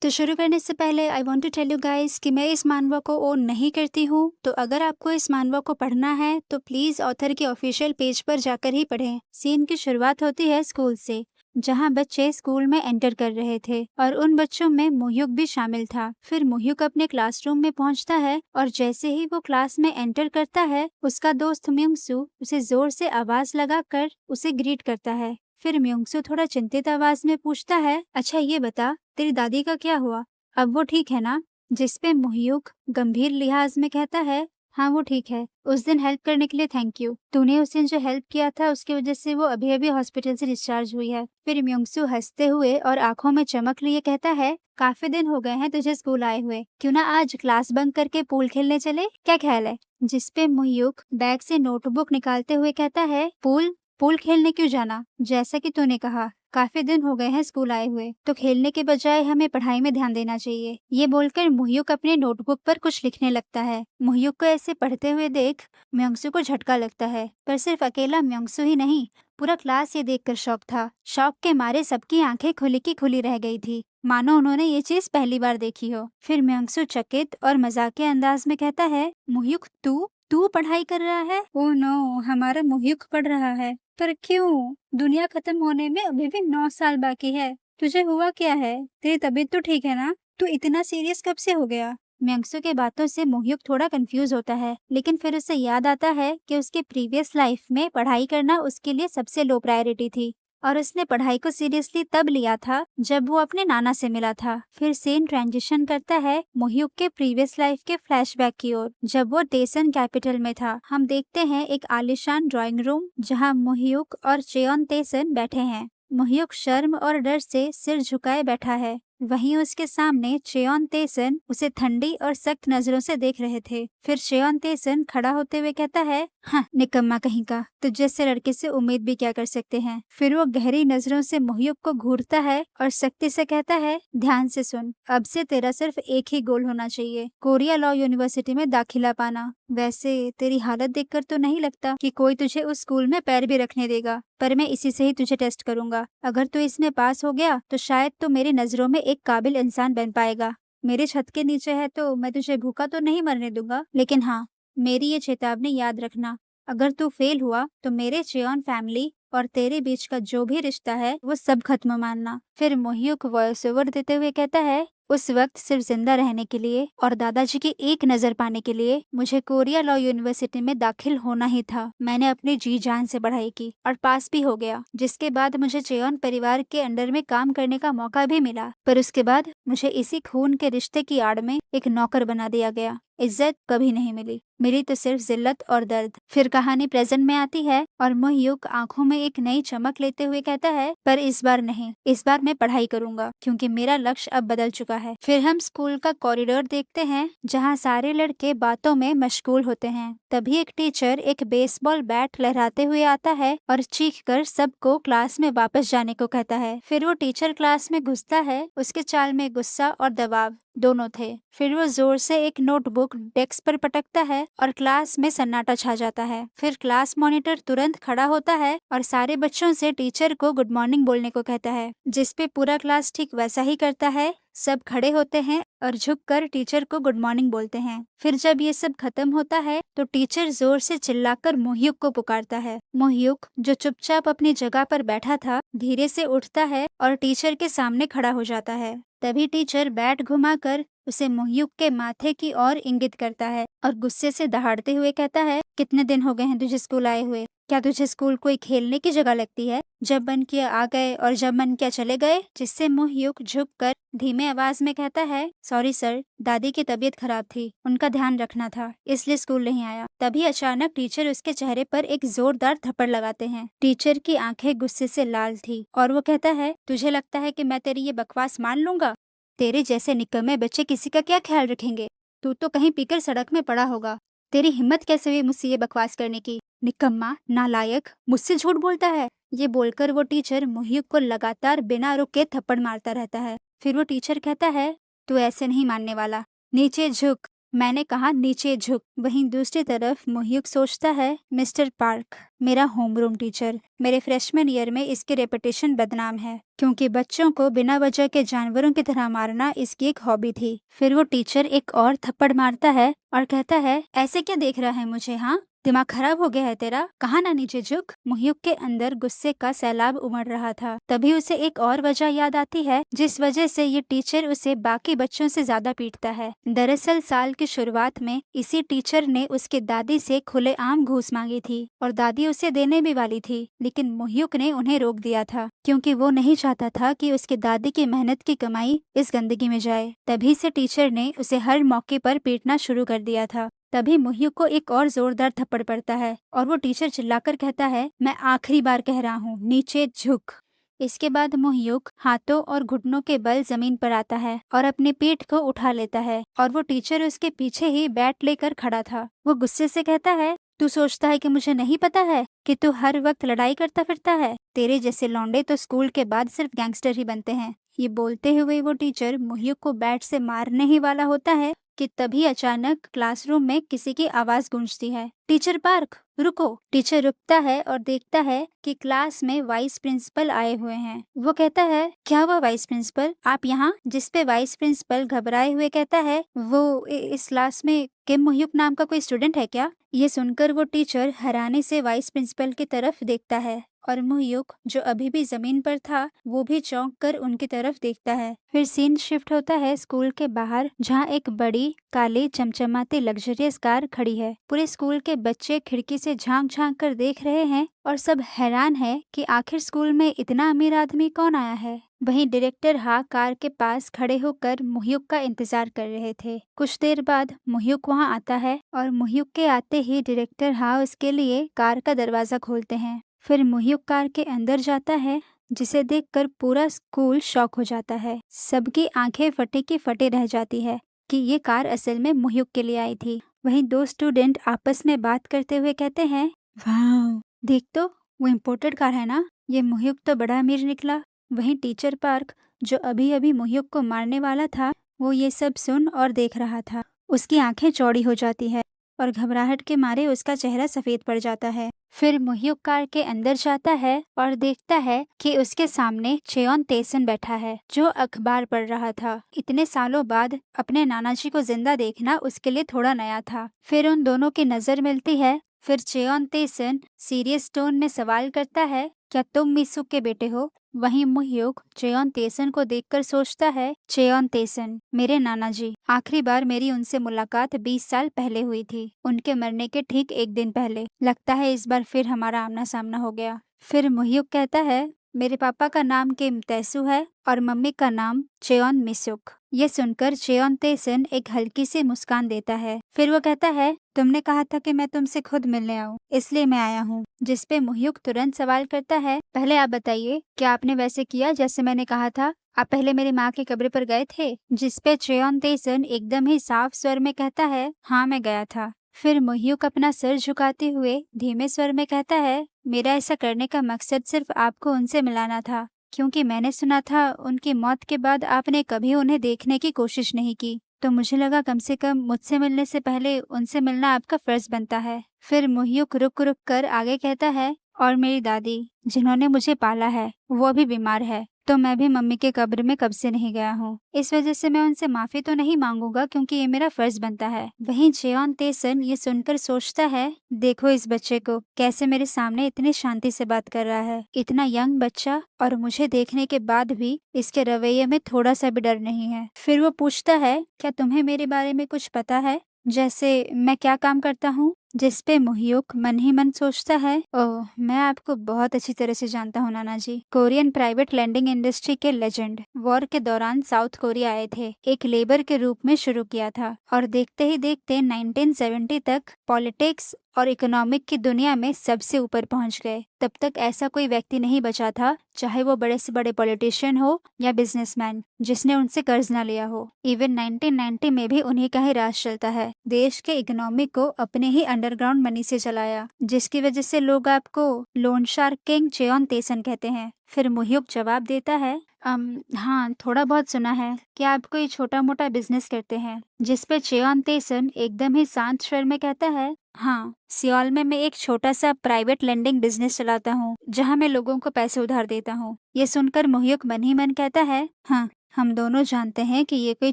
तो शुरू करने से पहले I want to tell you guys कि मैं इस मानवा को ओन नहीं करती हूँ, तो अगर आपको इस मानवा को पढ़ना है तो प्लीज ऑथर के ऑफिशियल पेज पर जाकर ही पढ़ें। सीन की शुरुआत होती है स्कूल से, जहाँ बच्चे स्कूल में एंटर कर रहे थे और उन बच्चों में मोह्युक भी शामिल था। फिर मोह्युक अपने क्लासरूम में पहुँचता है और जैसे ही वो क्लास में एंटर करता है, उसका दोस्त म्योंगसू उसे जोर से आवाज लगाकर उसे ग्रीट करता है। फिर म्योंगसू थोड़ा चिंतित आवाज में पूछता है, अच्छा ये बता, तेरी दादी का क्या हुआ? अब वो ठीक है ना? जिसपे मोह्युक गंभीर लिहाज में कहता है, हाँ वो ठीक है। उस दिन हेल्प करने के लिए थैंक यू। तूने उस दिन जो हेल्प किया था उसकी वजह से वो अभी अभी हॉस्पिटल से डिस्चार्ज हुई है। फिर म्योंगसू हंसते हुए और आंखों में चमक लिए कहता है, काफी दिन हो गए हैं तुझे स्कूल आए हुए, क्यों ना आज क्लास बंक करके पूल खेलने चले, क्या ख्याल है? जिसपे मोह्युक बैग से नोटबुक निकालते हुए कहता है, पूल पूल खेलने क्यों जाना? जैसा कि तूने कहा, काफी दिन हो गए हैं स्कूल आए हुए, तो खेलने के बजाय हमें पढ़ाई में ध्यान देना चाहिए। ये बोलकर मोह्युक अपने नोटबुक पर कुछ लिखने लगता है। मोह्युक को ऐसे पढ़ते हुए देख म्योंगसू को झटका लगता है, पर सिर्फ अकेला म्योंगसू ही नहीं, पूरा क्लास ये देखकर शॉक था। शॉक के मारे सबकी आंखें खुली की खुली रह गई थी, मानो उन्होंने ये चीज पहली बार देखी हो। फिर म्योंगसू चकित और मजाकिया अंदाज में कहता है, मोह्युक तू तू पढ़ाई कर रहा है? ओह नो, हमारा मोह्युक पढ़ रहा है। पर क्यों? दुनिया खत्म होने में अभी भी 9 साल बाकी है। तुझे हुआ क्या है? तेरी तबीयत तो ठीक है ना? तू इतना सीरियस कब से हो गया? म्योंगसू के बातों से मोह्युक थोड़ा कंफ्यूज होता है, लेकिन फिर उसे याद आता है कि उसके प्रीवियस लाइफ में पढ़ाई करना उसके लिए सबसे लो प्रायोरिटी थी और उसने पढ़ाई को सीरियसली तब लिया था जब वो अपने नाना से मिला था। फिर सीन ट्रांजिशन करता है मोह्युक के प्रीवियस लाइफ के फ्लैशबैक की ओर, जब वो टेसन कैपिटल में था। हम देखते हैं एक आलीशान ड्राइंग रूम जहां मोह्युक और चेयोन टेसन बैठे हैं। मोह्युक शर्म और डर से सिर झुकाए बैठा है, वहीं उसके सामने चेयोन तेसन उसे ठंडी और सख्त नजरों से देख रहे थे। फिर चेयोन तेसन खड़ा होते हुए कहता है, हाँ निकम्मा कहीं का, तुझ जैसे लड़के से उम्मीद भी क्या कर सकते हैं। फिर वो गहरी नजरों से मोह्युक को घूरता है और सख्ती से कहता है, ध्यान से सुन, अब से तेरा सिर्फ एक ही गोल होना चाहिए, कोरिया लॉ यूनिवर्सिटी में दाखिला पाना। वैसे तेरी हालत देखकर तो नहीं लगता कि कोई तुझे उस स्कूल में पैर भी रखने देगा, पर मैं इसी से ही तुझे टेस्ट करूंगा। अगर तू इसमें पास हो गया तो शायद तू मेरी नजरों में एक काबिल इंसान बन पाएगा। मेरे छत के नीचे है तो मैं तुझे भूखा तो नहीं मरने दूंगा, लेकिन हाँ, मेरी ये चेतावनी याद रखना, अगर तू फेल हुआ तो मेरे चेयोन फैमिली और तेरे बीच का जो भी रिश्ता है वो सब खत्म मानना। फिर मोह्युक वॉइस ओवर देते हुए कहता है, उस वक्त सिर्फ जिंदा रहने के लिए और दादाजी की एक नजर पाने के लिए मुझे कोरिया लॉ यूनिवर्सिटी में दाखिल होना ही था। मैंने अपनी जी जान से पढ़ाई की और पास भी हो गया, जिसके बाद मुझे चेयोन परिवार के अंडर में काम करने का मौका भी मिला, पर उसके बाद मुझे इसी खून के रिश्ते की आड़ में एक नौकर बना दिया गया। इज्जत कभी नहीं मिली, मिली तो सिर्फ जिल्लत और दर्द। फिर कहानी प्रेजेंट में आती है और मोह्युक आंखों में एक नई चमक लेते हुए कहता है, पर इस बार नहीं, इस बार मैं पढ़ाई करूंगा क्योंकि मेरा लक्ष्य अब बदल चुका है। फिर हम स्कूल का कॉरिडोर देखते हैं जहाँ सारे लड़के बातों में मशगूल होते हैं। तभी एक टीचर एक बेसबॉल बैट लहराते हुए आता है और चीख कर सबको क्लास में वापस जाने को कहता है। फिर वो टीचर क्लास में घुसता है, उसके चाल में गुस्सा और दबाव दोनों थे। फिर वो जोर से एक नोटबुक डेस्क पर पटकता है और क्लास में सन्नाटा छा जाता है। फिर क्लास मॉनिटर तुरंत खड़ा होता है और सारे बच्चों से टीचर को गुड मॉर्निंग बोलने को कहता है, जिसपे पूरा क्लास ठीक वैसा ही करता है। सब खड़े होते हैं और झुककर टीचर को गुड मॉर्निंग बोलते हैं। फिर जब ये सब खत्म होता है तो टीचर जोर से चिल्लाकर मोह्युक को पुकारता है। मोह्युक, जो चुपचाप अपनी जगह पर बैठा था, धीरे से उठता है और टीचर के सामने खड़ा हो जाता है। तभी टीचर बैट घुमाकर उसे मोह्युक के माथे की ओर इंगित करता है और गुस्से से दहाड़ते हुए कहता है, कितने दिन हो गए हैं तुझे स्कूल आए हुए? क्या तुझे स्कूल कोई खेलने की जगह लगती है? जब मन किया आ गए और जब मन किया चले गए। जिससे मोह्युक झुककर धीमे आवाज में कहता है, सॉरी सर, दादी की तबीयत खराब थी, उनका ध्यान रखना था, इसलिए स्कूल नहीं आया। तभी अचानक टीचर उसके चेहरे पर एक जोरदार थप्पड़ लगाते हैं। टीचर की आंखें गुस्से से लाल थी और वो कहता है, तुझे लगता है कि मैं तेरी ये बकवास मान लूंगा? तेरे जैसे निकम्मे बच्चे किसी का क्या ख्याल रखेंगे? तू तो कहीं पीकर सड़क में पड़ा होगा। तेरी हिम्मत कैसे हुई मुझसे ये बकवास करने की? निकम्मा, नालायक, मुझसे झूठ बोलता है। ये बोलकर वो टीचर मोह्युक को लगातार बिना रुके थप्पड़ मारता रहता है। फिर वो टीचर कहता है, तू ऐसे नहीं मानने वाला, नीचे झुक। मैंने कहा नीचे झुक। वहीं दूसरी तरफ मोह्युक सोचता है, मिस्टर पार्क, मेरा होमरूम टीचर, मेरे फ्रेशमैन ईयर में इसकी रेपुटेशन बदनाम है क्योंकि बच्चों को बिना वजह के जानवरों की तरह मारना इसकी एक हॉबी थी। फिर वो टीचर एक और थप्पड़ मारता है और कहता है, ऐसे क्या देख रहा है मुझे, हाँ दिमाग खराब हो गया है तेरा, कहा ना नीचे झुक। मोह्युक के अंदर गुस्से का सैलाब उमड़ रहा था। तभी उसे एक और वजह याद आती है जिस वजह से ये टीचर उसे बाकी बच्चों से ज्यादा पीटता है। दरअसल साल की शुरुआत में इसी टीचर ने उसकी दादी से खुलेआम घूस मांगी थी और दादी उसे देने भी वाली थी, लेकिन मोह्युक ने उन्हें रोक दिया था क्योंकि वो नहीं चाहता था कि उसकी दादी की मेहनत की कमाई इस गंदगी में जाए। तभी से टीचर ने उसे हर मौके पर पीटना शुरू कर दिया था। तभी मोह्युक को एक और जोरदार थप्पड़ पड़ता है और वो टीचर चिल्लाकर कहता है, मैं आखिरी बार कह रहा हूँ, नीचे झुक। इसके बाद मोह्युक हाथों और घुटनों के बल जमीन पर आता है और अपनी पीठ को उठा लेता है और वो टीचर उसके पीछे ही बैट लेकर खड़ा था। वो गुस्से से कहता है, तू सोचता है कि मुझे नहीं पता है कि तू हर वक्त लड़ाई करता फिरता है? तेरे जैसे लौंडे तो स्कूल के बाद सिर्फ गैंगस्टर ही बनते हैं। ये बोलते हुए वो टीचर मोह्युक को बैट से मारने ही वाला होता है कि तभी अचानक क्लासरूम में किसी की आवाज गूंजती है, टीचर पार्क रुको। टीचर रुकता है और देखता है कि क्लास में वाइस प्रिंसिपल आए हुए हैं। वो कहता है, क्या हुआ वाइस प्रिंसिपल, आप यहाँ? जिसपे वाइस प्रिंसिपल घबराए हुए कहता है, वो इस क्लास में किम मोह्युक नाम का कोई स्टूडेंट है क्या? ये सुनकर वो टीचर हैरानी से वाइस प्रिंसिपल की तरफ देखता है और मोह्युक जो अभी भी जमीन पर था वो भी चौंक कर उनकी तरफ देखता है। फिर सीन शिफ्ट होता है स्कूल के बाहर, जहाँ एक बड़ी काली चमचमाती लग्जरियस कार खड़ी है। पूरे स्कूल के बच्चे खिड़की से झांक झांक कर देख रहे हैं और सब हैरान है कि आखिर स्कूल में इतना अमीर आदमी कौन आया है। वहीं डायरेक्टर हा कार के पास खड़े होकर मोह्युक का इंतजार कर रहे थे। कुछ देर बाद मोह्युक वहां आता है और मोह्युक के आते ही डायरेक्टर हा उसके लिए कार का दरवाजा खोलते हैं। फिर मोह्युक कार के अंदर जाता है, जिसे देखकर पूरा स्कूल शॉक हो जाता है। सबकी आंखें फटे की फटे रह जाती है कि ये कार असल में मोह्युक के लिए आई थी। वहीं दो स्टूडेंट आपस में बात करते हुए कहते हैं, वाह देख तो, वो इम्पोर्टेड कार है ना, ये मोह्युक तो बड़ा अमीर निकला। वहीं टीचर पार्क जो अभी अभी मोह्युक को मारने वाला था, वो ये सब सुन और देख रहा था। उसकी आंखें चौड़ी हो जाती है और घबराहट के मारे उसका चेहरा सफेद पड़ जाता है। फिर मोह्युक कार के अंदर जाता है और देखता है कि उसके सामने चेयोन तेसन बैठा है जो अखबार पढ़ रहा था। इतने सालों बाद अपने नाना जी को जिंदा देखना उसके लिए थोड़ा नया था। फिर उन दोनों की नजर मिलती है। फिर चेयोन तेसन सीरियस टोन में सवाल करता है, क्या तुम मिसुक के बेटे हो? वहीं मोह्युक चेयोन तेसन को देखकर सोचता है, चेयोन तेसन मेरे नाना जी, आखिरी बार मेरी उनसे मुलाकात 20 साल पहले हुई थी, उनके मरने के ठीक एक दिन पहले। लगता है इस बार फिर हमारा आमना सामना हो गया। फिर मोह्युक कहता है, मेरे पापा का नाम किम तैसू है और मम्मी का नाम चेयोन मिसुक। ये सुनकर चेयोन तेसन एक हल्की सी मुस्कान देता है। फिर वो कहता है, तुमने कहा था कि मैं तुमसे खुद मिलने आऊं, इसलिए मैं आया हूँ। जिसपे मोह्युक तुरंत सवाल करता है, पहले आप बताइए, क्या आपने वैसे किया जैसे मैंने कहा था? आप पहले मेरी माँ के कब्र पर गए थे? जिसपे चेयोन तेसन एकदम ही साफ स्वर में कहता है, हाँ मैं गया था। फिर मोह्युक अपना सर झुकाते हुए धीमे स्वर में कहता है, मेरा ऐसा करने का मकसद सिर्फ आपको उनसे मिलाना था, क्योंकि मैंने सुना था उनकी मौत के बाद आपने कभी उन्हें देखने की कोशिश नहीं की, तो मुझे लगा कम से कम मुझसे मिलने से पहले उनसे मिलना आपका फर्ज बनता है। फिर मोह्युक रुक रुक कर आगे कहता है, और मेरी दादी जिन्होंने मुझे पाला है वो भी बीमार है, तो मैं भी मम्मी के कब्र में कब से नहीं गया हूँ। इस वजह से मैं उनसे माफी तो नहीं मांगूंगा क्योंकि ये मेरा फर्ज बनता है। वहीं चेयोन तेसन ये सुनकर सोचता है, देखो इस बच्चे को, कैसे मेरे सामने इतनी शांति से बात कर रहा है, इतना यंग बच्चा, और मुझे देखने के बाद भी इसके रवैये में थोड़ा सा भी डर नहीं है। फिर वो पूछता है, क्या तुम्हें मेरे बारे में कुछ पता है, जैसे मैं क्या काम करता हूँ? जिसपे मोह्युक मन ही मन सोचता है, ओह मैं आपको बहुत अच्छी तरह से जानता हूँ नाना जी, कोरियन प्राइवेट लैंडिंग इंडस्ट्री के लेजेंड। वॉर के दौरान साउथ कोरिया आए थे, एक लेबर के रूप में शुरू किया था और देखते ही देखते 1970 तक पॉलिटिक्स और इकोनॉमिक की दुनिया में सबसे ऊपर पहुंच गए। तब तक ऐसा कोई व्यक्ति नहीं बचा था, चाहे वो बड़े से बड़े पॉलिटिशियन हो या बिजनेसमैन, जिसने उनसे कर्ज ना लिया हो। इवन 1990 में भी उन्हीं का ही राज चलता है। देश के इकोनॉमी को अपने ही अंडरग्राउंड मनी से चलाया, जिसकी वजह से लोग आपको लोन शार्क किंग चेयोन तेसन कहते हैं। फिर मोह्युक जवाब देता है, हाँ, थोड़ा बहुत सुना है कि आप कोई छोटा मोटा बिजनेस करते हैं, जिस पे चेयोन तेसन एकदम ही शांत स्वर में कहता है, हाँ, सियोल में मैं एक छोटा सा प्राइवेट लेंडिंग बिजनेस चलाता हूँ जहाँ मैं लोगों को पैसे उधार देता हूँ। ये सुनकर मोह्युक मन ही मन कहता है, हाँ, हम दोनों जानते हैं कि ये कोई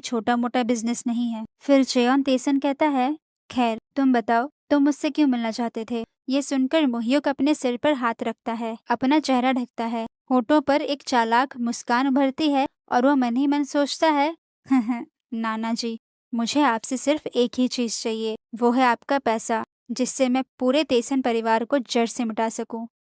छोटा मोटा बिजनेस नहीं है। फिर चेयोन तेसन कहता है, खैर तुम बताओ, तुम मुझसे क्यों मिलना चाहते थे? ये सुनकर मोह्युक अपने सिर पर हाथ रखता है, अपना चेहरा ढकता है, होठों पर एक चालाक मुस्कान उभरती है और वह मन ही मन सोचता है, नाना जी, मुझे आपसे सिर्फ एक ही चीज चाहिए, वो है आपका पैसा, जिससे मैं पूरे तेसन परिवार को जड़ से मिटा सकूं।